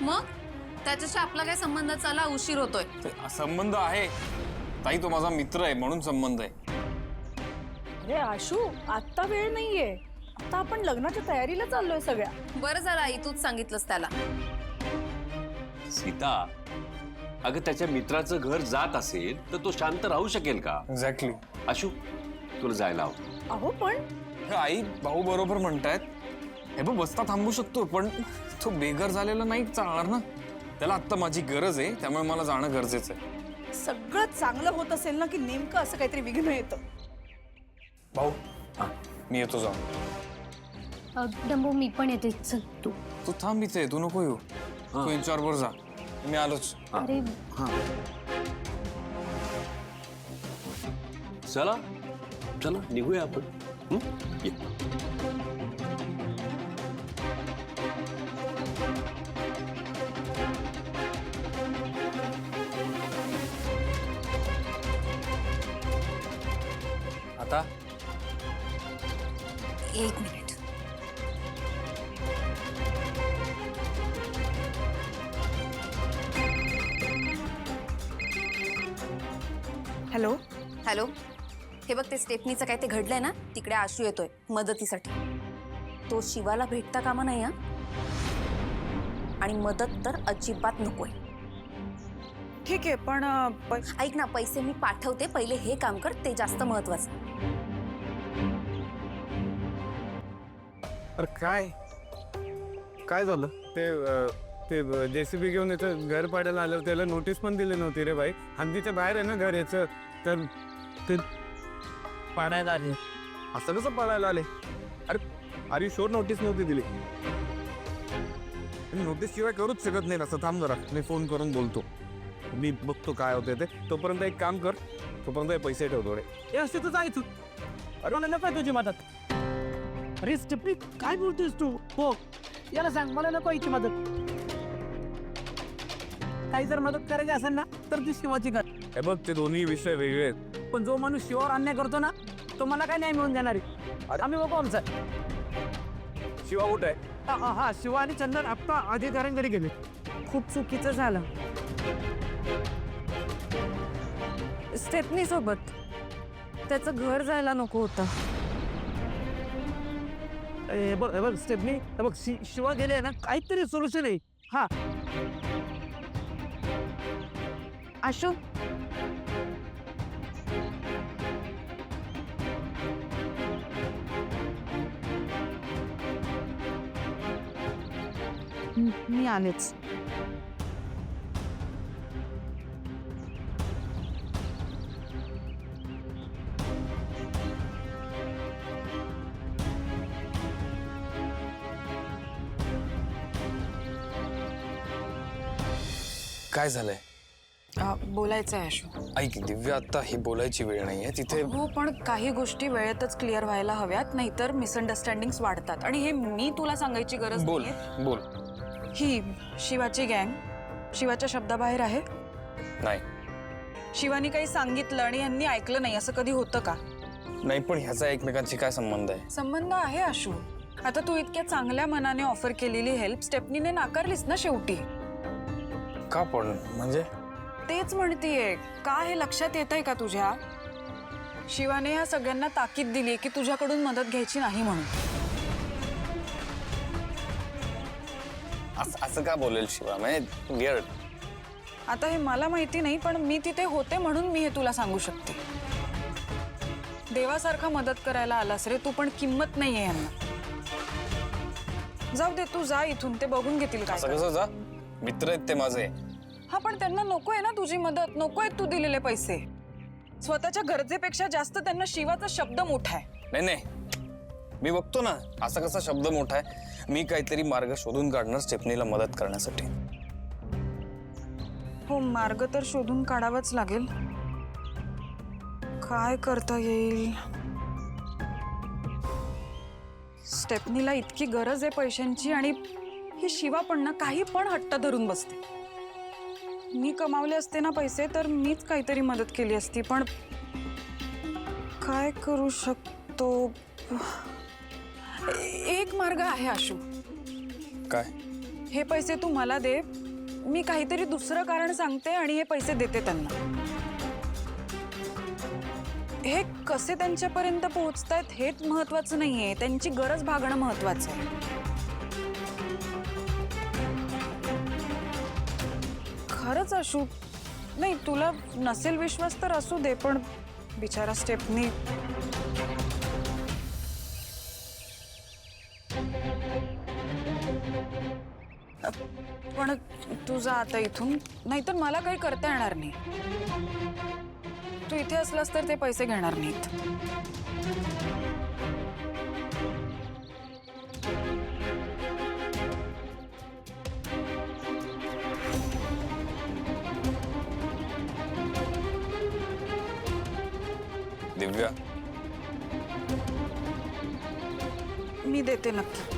मग त्याच्याशी आपला काय संबंध? चला उशीर होतोय. संबंध आहे ताई, तो माझा मित्र आहे म्हणून संबंध आहे. अरे आशू, आत्ता वेळ नाहीये. आता आपण लग्नाच्या तयारीला चाललोय सगळ्या. बरं झालं आई तूच सांगितलंस त्याला. सीता, अगं त्याच्या मित्राचं घर जात असेल तर तो शांत राहू शकेल का? एक्झॅक्टली. आशू, तुला जायला हवं. अहो पण आई भाऊ बरोबर म्हणतायत. हे बघ बसता थांबू शकतो पण तो बेघर झालेला नाही चालणार ना. त्याला आत्ता माझी गरज आहे, त्यामुळे मला जाणं गरजेचं आहे. सगळं चांगलं होत असेल ना की नेमकं असं काहीतरी विघ्न येतं. भाऊ मी येतो जाऊन. डंबू मी पण येते, चल तू. तू थांब इथे, तू नको येऊ. तू यांच्यावर जा, मी आलोच. अरे चला चला निघूया आपण. ये. आता 1 मिनिट. हॅलो. हॅलो, हे बघ ते स्टेफनीचं काय ते घडलंय ना, तिकडे आशू येतोय मदतीसाठी. तो शिवाला भेटता कामा नाही हा, आणि मदत तर अजिबात नकोय. ठीक आहे पण ऐक ना, पैसे मी पाठवते, पहिले हे काम कर, ते जास्त महत्वाचं. अरे काय काय झालं? ते JCB घेऊन याचं घर पाडायला आलं, त्याला नोटीस पण दिली नव्हती रे भाई. हद्दीच्या बाहेर आहे ना घर याचं, तर ते पाडायला आले. असं कसं पाडायला आले? अरे शोर नोटीस नव्हती दिली. नोटीस शिवाय करूच शकत नाही. असं थांब जरा, मी फोन करून बोलतो. मी बघतो काय होते ते. तोपर्यंत एक काम कर, तोपर्यंत पैसे ठेव थोडे. हे असते तू जायचं. अरे मला नको तुझी मदत. अरे स्टेपनी काय बोलतोस तू? हो याला सांग मला नको याची मदत. काही जर मदत करायची असेल ना तर ती शिवाची कर. हे बघ, ते दोन्ही विषय वेगळे आहेत. पण जो माणूस शिवावर अन्याय करतो ना, तो मला काय न्याय मिळून देणार आहे? आम्ही बघू आमचं. शिवा कुठे आहे? हा शिवा आणि चंदन आत्ता अधिकाऱ्यांकडे गेले. खूप चुकीचं झालं. स्टेफनी सोबत त्याचं घर जायला नको होतं. हे बघ स्टेफनी, हे बघ शिवा गेले ना, काहीतरी सोल्युशन आहे. हा आशू, मी आलेच. काय झालंय? बोलायचं आहे आशू. ऐक दिव्या, आता ही बोलायची वेळ नाहीये तिथे. हो पण काही गोष्टी वेळेतच क्लिअर व्हायला हव्यात, नाहीतर मिसअंडरस्टँडिंग्स वाढतात. आणि हे मी तुला सांगायची गरज बोल नाहीये. बोल. ही शिवाची गँग शिवाच्या शब्दाबाहेर आहे. नाही शिवानी काही सांगितलं आणि यांनी ऐकलं नाही, असं कधी होतं का? नाही, पण ह्याचा एकमेकांशी काय संबंध आहे? संबंध आहे आशू. आता तू इतक्या चांगल्या मनाने ऑफर केलेली हेल्प स्टेफनीने नाकारलीस ना शेवटी. का पण म्हणजे? तेच म्हणतीये, का हे लक्षात येतंय का तुझ्या? शिवाने ह्या सगळ्यांना ताकीद दिली की तुझ्याकडून मदत घ्यायची नाही म्हणून. असं का बोलेल शिवा? म्हणजे वियर्ड. आता हे मला माहिती नाही, पण मी तिथे होते म्हणून मी हे तुला सांगू शकते. देवासारखा मदत करायला आलास रे तू, पण किंमत नाहीये यांना. जाऊ दे, तू जा इथून, ते बघून घेतील काय. असं कसं जा? मित्र आहेत ते माझे. हा पण त्यांना नकोय ना तुझी मदत, नकोय तू दिलेले पैसे. स्वतःच्या गरजेपेक्षा जास्त त्यांना शिवाचा शब्द मोठा आहे. नाही नाही, मी बघतो ना असा कसा शब्द मोठा आहे. मी काहीतरी मार्ग शोधून काढणार स्टेफनीला मदत करण्यासाठी. हो, मार्ग तर शोधून काढावाच लागेल. काय करता येईल? स्टेफनीला इतकी गरज आहे पैशांची, आणि ही शिवा पण ना काही पण हट्ट धरून बसते. मी कमावले असते ना पैसे तर मीच काहीतरी मदत केली असती, पण काय करू शकतो? एक मार्ग आहे आशू. काय? हे पैसे तू मला दे, मी काहीतरी दुसरं कारण सांगते आणि हे पैसे देते त्यांना. हे कसे त्यांच्यापर्यंत पोहोचतायत हेच महत्वाचं नाहीये, त्यांची गरज भागणं महत्वाचं आहे. खरंच आशू, नाही तुला नसेल विश्वास तर असू दे, पण बिचारा स्टेफनी. पण तू जा आता इथून, नाहीतर मला काही करता येणार नाही. तू इथे असलास तर ते पैसे घेणार नाहीत. दिव्या, मी देते नक्की.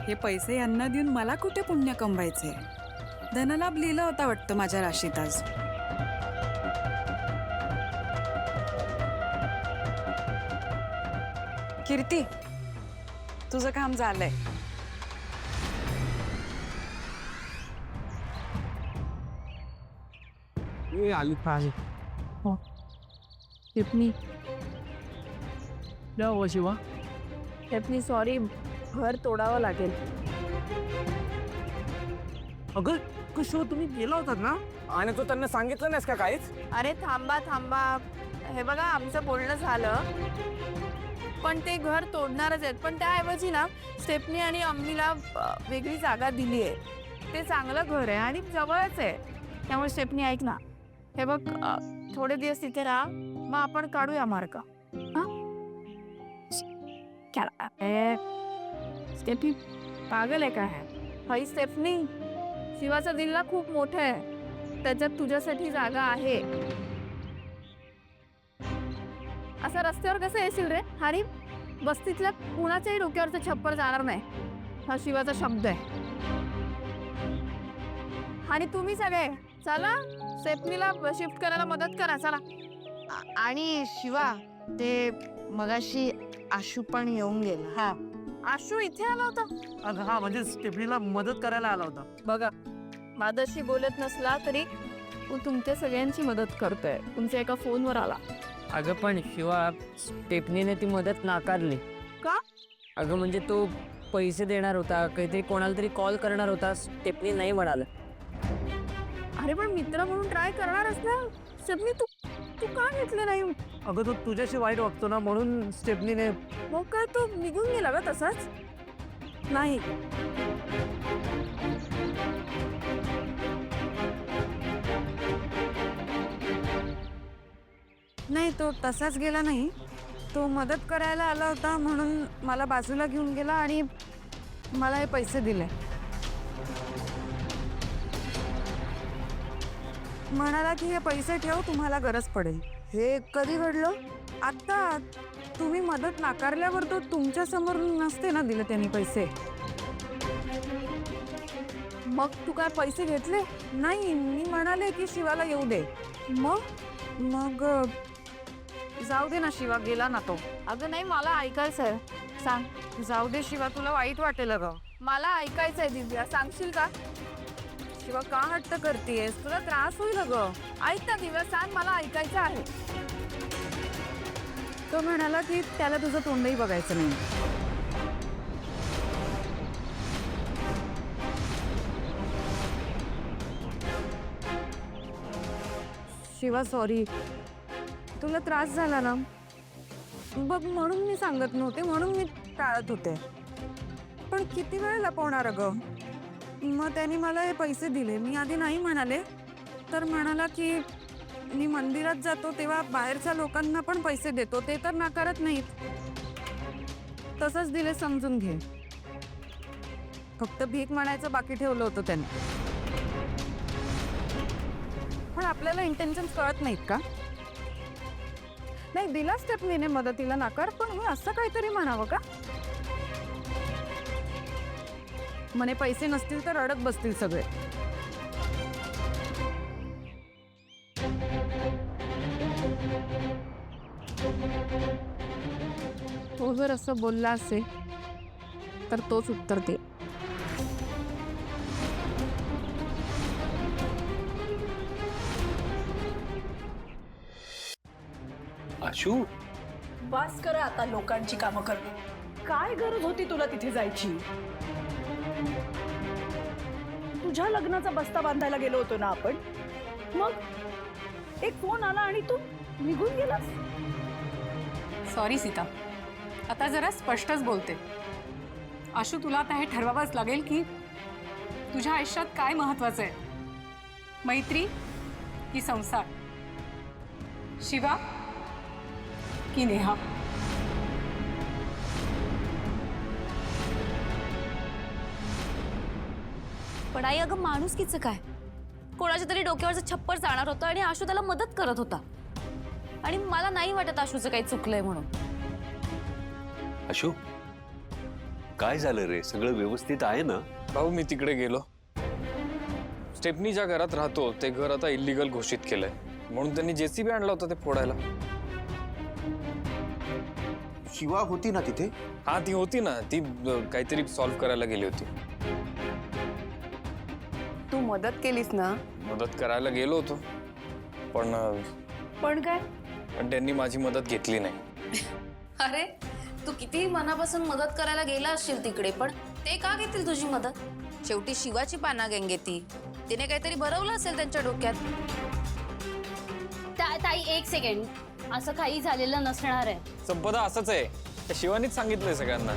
हे पैसे यांना देऊन मला कुठे पुण्य कमवायचे. धनलाभ लिहिला होता वाटतं माझ्या राशीत आज. कीर्ती, तुझं काम झालंय. आली पाहिजे. स्टेफनी, शिवा स्टेफनी सॉरी, घर तोडावं लागेल. अगं कशो तुम्ही गेला होतात ना, आणि तो त्यांना सांगितलं नाहीस का काहीच? अरे थांबा थांबा, हे बघा आमचं बोलणं झालं, पण ते घर तोडणारच आहेत. पण त्याऐवजी ना स्टेफनी आणि अम्मीला वेगळी जागा दिली आहे. ते चांगलं घर आहे आणि जवळच आहे. त्यामुळे स्टेफनी ऐक ना, हे बघ थोडे दिवस तिथे राहा, मग आपण काढूया मार्ग. स्टेफनी पागल आहे का? हाई स्टेफनी, शिवाचं दिल ना खूप मोठं आहे, त्याच्यात तुझ्यासाठी जागा आहे. असं रस्त्यावर कसं येशील रे? आणि वस्तीतल्या कुणाच्याही डोक्यावरचं छप्पर जाणार नाही, हा शिवाचा शब्द आहे. आणि तुम्ही सगळे चला स्टेफनीला शिफ्ट करायला मदत करा, चला. आणि शिवा, ते मगाशी आशू पण येऊन गेला. हा, आशू इथे आला होता? अगं हा, म्हणजे स्टेफनीला मदत करायला आला होता. बघा, माझ्याशी बोलत नसला तरी तू तुमच्या सगळ्यांची मदत करतोय. तुमच्या एका फोनवर आला. अगं पण शिवा, स्टेफनीने ती मदत नाकारली. का? अगं म्हणजे तो पैसे देणार होता, काहीतरी कोणाला तरी कॉल करणार होता, स्टेफनी नाही म्हणाल. अरे पण मित्र म्हणून ट्राय करणारच ना. स्टेफनी तू तू का घेतलं नाही? अगं तो तुझ्याशी वाईट वागतो ना, म्हणून स्टेफनीने. मग काय तो निघून गेला का तसाच? नाही, नाही तो तसाच गेला नाही. तो मदत करायला आला होता म्हणून मला बाजूला घेऊन गेला आणि मला हे पैसे दिले. म्हणाला की हे पैसे ठेव, तुम्हाला गरज पडेल. हे कधी घडलं? आता तुम्ही मदत नाकारल्यावर तो तुमच्या समोर नसते ना दिले त्यांनी पैसे. मग तू काय पैसे घेतले? नाही, मी म्हणाले की शिवाला येऊ दे. मग जाऊ दे ना, शिवा गेला ना तो. अगं नाही, मला ऐकायचंय. सांग. जाऊ दे शिवा, तुला वाईट वाटेल ग. मला ऐकायचंय दिव्या, सांगशील का? शिवा का हट्ट करतेस? तुला त्रास होईल ग. ऐक ना दिव्या, सांग, मला ऐकायचं आहे. तो म्हणाला की त्याला तुझं तोंडही बघायचं नाही. शिवा सॉरी, तुला त्रास झाला ना बघ, म्हणून मी सांगत नव्हते, म्हणून मी टाळत होते. पण किती वेळ लपवणार ग. मग त्यांनी मला हे पैसे दिले. मी आधी नाही म्हणाले, तर म्हणाला की मी मंदिरात जातो तेव्हा बाहेरच्या लोकांना पण पैसे देतो, ते तर नाकारत नाहीत. तसंच दिले, समजून घे. फक्त भीक म्हणायचं बाकी ठेवलं होतं त्यांनी. पण आपल्याला इंटेन्शन कळत नाहीत का? नाही दिला स्टेफनीने मदतीला नकार, पण हे असं काहीतरी म्हणावं का? म्हणे पैसे नसतील तर रडत बसतील सगळे. तो जर असं बोलला असेल तर तोच उत्तर दे. आशू बस करा आता लोकांची कामं करणं. काय गरज होती तुला तिथे जायची? तुझ्या लग्नाचा बस्ता बांधायला गेलो होतो ना आपण. मग एक फोन आला आणि तू निघून गेलास. सॉरी सीता, आता जरा स्पष्टच बोलते. आशू, तुला आता हे ठरवावंच लागेल की तुझ्या आयुष्यात काय महत्वाचं आहे. मैत्री की संसार, शिवा की नेहा. पण आई, अगं माणुसकीचं काय? कोणाच्या तरी डोक्यावरचं छप्पर जाणार होतं आणि आशू त्याला मदत करत होता. आणि मला नाही वाटत आशूचं काही चुकलंय म्हणून. आशू, काय झालं रे? सगळं व्यवस्थित आहे ना? भाऊ, मी तिकडे गेलो. स्टेफनी ज्या घरात राहतो ते घर आता इल्लीगल घोषित केलंय, म्हणून त्यांनी JCB आणला होता ते फोडायला. शिवा होती ना तिथे? हा, ती होती ना. ती काहीतरी सॉल्व्ह करायला गेली होती. तू मदत केलीस ना? मदत करायला गेलो होतो, पण काय? पण त्यांनी माझी मदत घेतली नाही. अरे, तू कितीही मनापासून मदत करायला गेला असशील तिकडे, पण ते का घेतील तुझी मदत? शेवटी शिवाची पाना गँग ती. तिने काहीतरी भरवलं असेल त्यांच्या डोक्यात. ताई, एक सेकंड. असं काही झालेलं नसणार आहे. संपदा, असंच आहे. त्या शिवानीच सांगितलंय सगळ्यांना.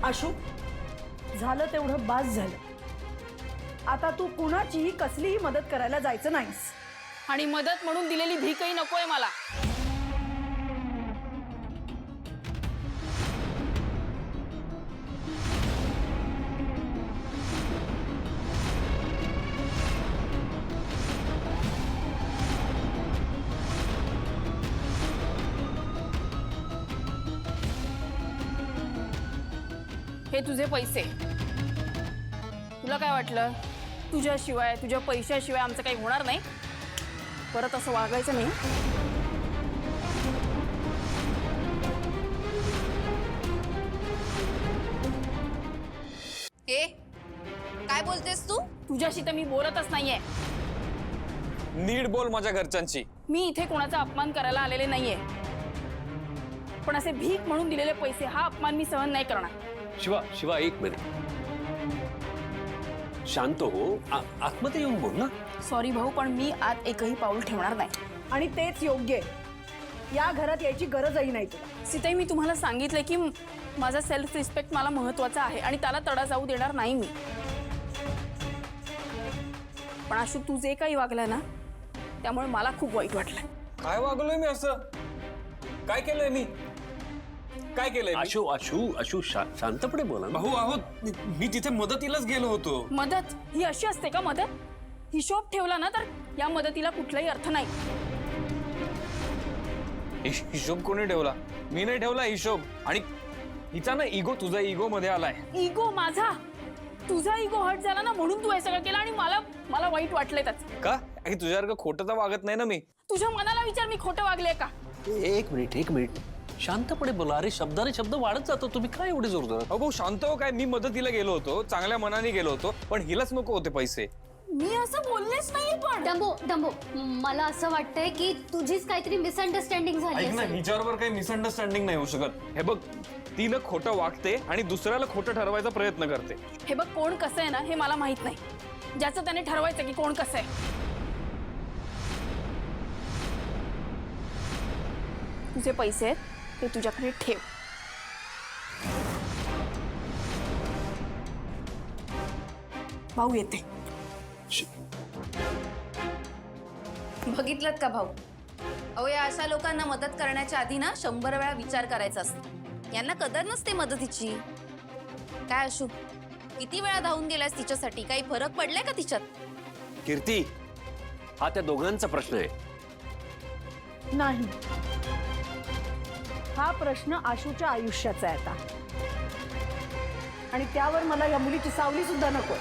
आशू, झालं तेवढं बास झालं. आता तू कुणाचीही कसलीही मदत करायला जायचं नाहीस. आणि मदत म्हणून दिलेली भीकही नकोय मला. हे तुझे पैसे. तुला काय वाटलं तुझ्याशिवाय, तुझ्या पैशाशिवाय आमचं काही होणार नाही? परत असं वागायचं नाही. हे काय बोलतेस तू? तुझ्याशी तर मी बोलतच नाहीये. नीट बोल माझ्या घरच्यांची. मी इथे कोणाचा अपमान करायला आलेले नाहीये, पण असे भीक म्हणून दिलेले पैसे हा अपमान मी सहन नाही करणार. शिवा, एक मिनिट. शांत हो. आतमध्ये येऊन बोल ना. सॉरी भाऊ, पण मी आत एकही पाऊल ठेवणार नाही. आणि तेच योग्य आहे. या घरात यायची गरजही नाही तुला. सीताई, मी तुम्हाला सांगितलंय की माझा सेल्फ रिस्पेक्ट मला महत्वाचा आहे आणि त्याला तडा जाऊ देणार नाही मी. पण आशू, तू जे काही वागलाय ना, त्यामुळे मला खूप वाईट वाटलंय. काय वागलोय मी असं? काय केलंय मी? काय केलंय मी? आशू, शांतपणे बोला ना. भाऊ आहोत, मी तिथे मदतीलाच गेलो होतो. मदत ही अशी असते का? मदत हिशोब ठेवला ना तर या मदतीला कुठलाही अर्थ नाही. हिशोब कोणी ठेवला? मी नाही ठेवला हिशोब. आणि हिचा ना इगो, तुझा इगो मध्ये आलाय. इगो माझा? तुझा इगो हट झाला ना म्हणून तू हे सगळं केलं आणि मला वाईट वाटलंय त्याचं. का? तुझ्यासारखं खोटं तर वागत नाही ना मी. तुझ्या मनाला विचार, मी खोटं वागले का? एक मिनिट. शांतपणे बोला. अरे, शब्दाने शब्द वाढत जातो. तुम्ही काय एवढे जोर धरता? भाऊ, शांत हो. काय, मी मदतीला गेलो होतो, चांगल्या मनाने गेलो होतो, पण हिलाच नको होते पैसे. मी असं बोललेच नाहीये. पण डंबो, मला असं वाटतंय की तुझीच काहीतरी मिसअंडरस्टँडिंग झाली ऐक ना, असेल. हिच्याबरोबर काही मिसअंडरस्टँडिंग नाही होऊ शकत. हे बघ, तिनं खोटं वागते आणि दुसऱ्याला खोटं ठरवायचा प्रयत्न करते. हे बघ, कोण कसं आहे ना हे मला माहित नाही. ज्याचं त्याने ठरवायचं की कोण कसं आहे. तुझे पैसे आहेत ते तुझ्याकडे ठेव. भाऊ येते. बघितलं का भाऊ? अहो, या अशा लोकांना मदत करण्याच्या आधी ना 100 वेळा विचार करायचा असतो. यांना कदर नसते मदतीची. काय आशू, किती वेळा धावून गेलास तिच्यासाठी? काही फरक पडलाय का तिच्यात? कीर्ती, हा त्या दोघांचा प्रश्न आहे. नाही, हा प्रश्न आशूच्या आयुष्याचा आहे आता. आणि त्यावर मला या मुलीची सावली सुद्धा नको.